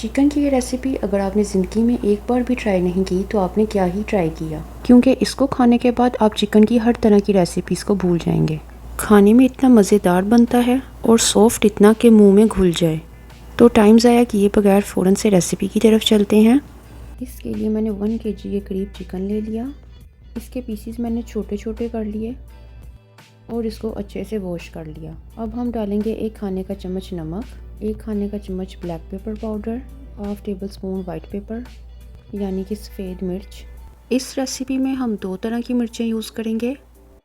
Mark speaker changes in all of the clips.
Speaker 1: Chicken की ये recipe अगर आपने ज़िंदगी में एक बार भी ट्राई नहीं की तो आपने क्या ही ट्राई किया, क्योंकि इसको खाने के बाद आप चिकन की हर तरह की रेसिपीज़ को भूल जाएंगे। खाने में इतना मज़ेदार बनता है और सॉफ्ट इतना कि मुंह में घुल जाए। तो टाइम ज़ाया किए बगैर फ़ौरन से रेसिपी की तरफ चलते हैं। इसके लिए मैंने 1 kg के करीब चिकन ले लिया। इसके पीसीज मैंने छोटे छोटे कर लिए और इसको अच्छे से वॉश कर लिया। अब हम डालेंगे 1 खाने का चम्मच नमक, 1 खाने का चम्मच black pepper powder, 1/2 tablespoon white paper यानी कि सफ़ेद मिर्च। इस रेसिपी में हम 2 तरह की मिर्चें यूज़ करेंगे,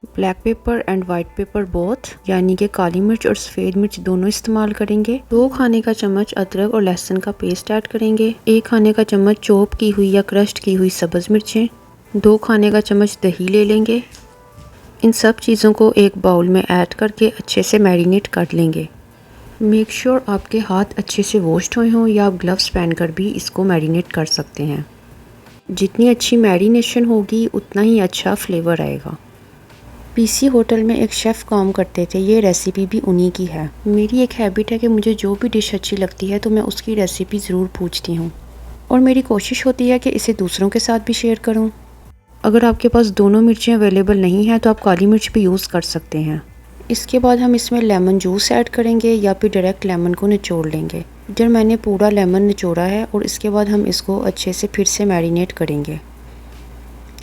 Speaker 1: black pepper and white paper both, यानी कि काली मिर्च और सफ़ेद मिर्च दोनों इस्तेमाल करेंगे। 2 खाने का चम्मच अदरक और लहसुन का पेस्ट ऐड करेंगे। 1 खाने का चम्मच चॉप की हुई या क्रश्ड की हुई सब्ज़ मिर्चें। 2 खाने का चम्मच दही ले लेंगे। इन सब चीज़ों को एक बाउल में ऐड करके अच्छे से मैरिनेट कर लेंगे। मेक श्योर आपके हाथ अच्छे से वॉश्ड हुए हों या आप ग्लव्स पहनकर भी इसको मैरिनेट कर सकते हैं। जितनी अच्छी मैरिनेशन होगी उतना ही अच्छा फ्लेवर आएगा। पीसी होटल में एक शेफ़ काम करते थे, ये रेसिपी भी उन्हीं की है। मेरी एक हैबिट है कि मुझे जो भी डिश अच्छी लगती है तो मैं उसकी रेसिपी ज़रूर पूछती हूँ और मेरी कोशिश होती है कि इसे दूसरों के साथ भी शेयर करूँ। अगर आपके पास दोनों मिर्चें अवेलेबल नहीं हैं तो आप काली मिर्च भी यूज़ कर सकते हैं। इसके बाद हम इसमें लेमन जूस ऐड करेंगे या फिर डायरेक्ट लेमन को निचोड़ लेंगे। इधर मैंने पूरा लेमन निचोड़ा है और इसके बाद हम इसको अच्छे से फिर से मैरिनेट करेंगे।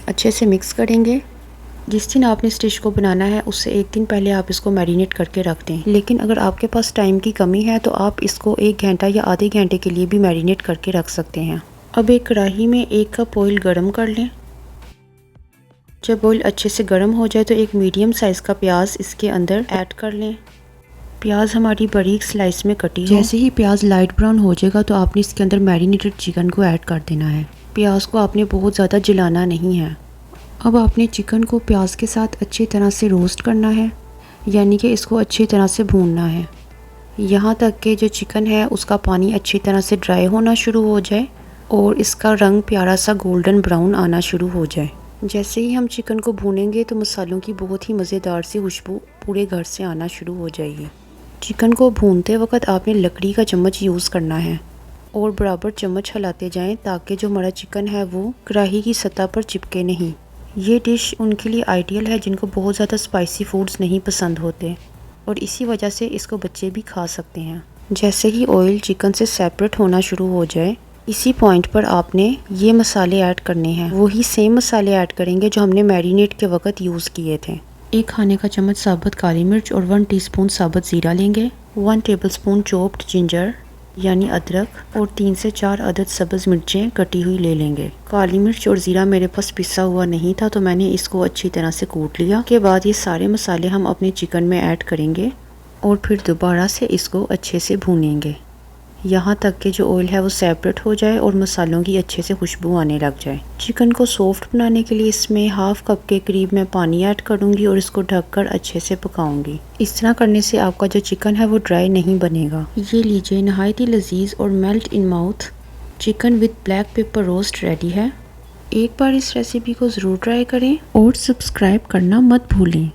Speaker 1: अच्छे से मिक्स करेंगे। जिस दिन आपने इस डिश को बनाना है उससे 1 दिन पहले आप इसको मैरिनेट करके रख दें। लेकिन अगर आपके पास टाइम की कमी है तो आप इसको 1 घंटा या आधे घंटे के लिए भी मैरिनेट करके रख सकते हैं। अब एक कढ़ाई में 1 कप ऑयल गर्म कर लें। जब ऑयल अच्छे से गर्म हो जाए तो एक मीडियम साइज़ का प्याज इसके अंदर ऐड कर लें। प्याज हमारी बारीक स्लाइस में कटी हो। जैसे ही प्याज लाइट ब्राउन हो जाएगा तो आपने इसके अंदर मैरिनेटेड चिकन को ऐड कर देना है। प्याज को आपने बहुत ज़्यादा जलाना नहीं है। अब आपने चिकन को प्याज के साथ अच्छी तरह से रोस्ट करना है, यानी कि इसको अच्छी तरह से भूनना है यहाँ तक कि जो चिकन है उसका पानी अच्छी तरह से ड्राई होना शुरू हो जाए और इसका रंग प्यारा सा गोल्डन ब्राउन आना शुरू हो जाए। जैसे ही हम चिकन को भूनेंगे तो मसालों की बहुत ही मज़ेदार सी खुशबू पूरे घर से आना शुरू हो जाएगी। चिकन को भूनते वक्त आपने लकड़ी का चम्मच यूज़ करना है और बराबर चम्मच हिलाते जाएं ताकि जो हमारा चिकन है वो कढ़ाई की सतह पर चिपके नहीं। ये डिश उनके लिए आइडियल है जिनको बहुत ज़्यादा स्पाइसी फूड्स नहीं पसंद होते और इसी वजह से इसको बच्चे भी खा सकते हैं। जैसे ही ऑयल चिकन से सेपरेट होना शुरू हो जाए इसी पॉइंट पर आपने ये मसाले ऐड करने हैं। वही सेम मसाले ऐड करेंगे जो हमने मैरिनेट के वक्त यूज़ किए थे। 1 खाने का चम्मच साबुत काली मिर्च और 1 टीस्पून साबुत ज़ीरा लेंगे। 1 टेबलस्पून चॉप्ड जिंजर यानी अदरक और 3 से 4 अदद सब्ज़ मिर्चें कटी हुई ले लेंगे। काली मिर्च और ज़ीरा मेरे पास पिसा हुआ नहीं था तो मैंने इसको अच्छी तरह से कूट लिया। के बाद ये सारे मसाले हम अपने चिकन में ऐड करेंगे और फिर दोबारा से इसको अच्छे से भूनेंगे यहाँ तक कि जो ऑयल है वो सेपरेट हो जाए और मसालों की अच्छे से खुशबू आने लग जाए। चिकन को सॉफ्ट बनाने के लिए इसमें 1/2 कप के करीब मैं पानी ऐड करूँगी और इसको ढककर अच्छे से पकाऊंगी। इस तरह करने से आपका जो चिकन है वो ड्राई नहीं बनेगा। ये लीजिए, नहायत ही लजीज और melt in mouth chicken with black pepper roast ready है। एक बार इस रेसिपी को ज़रूर ट्राई करें और सब्सक्राइब करना मत भूलें।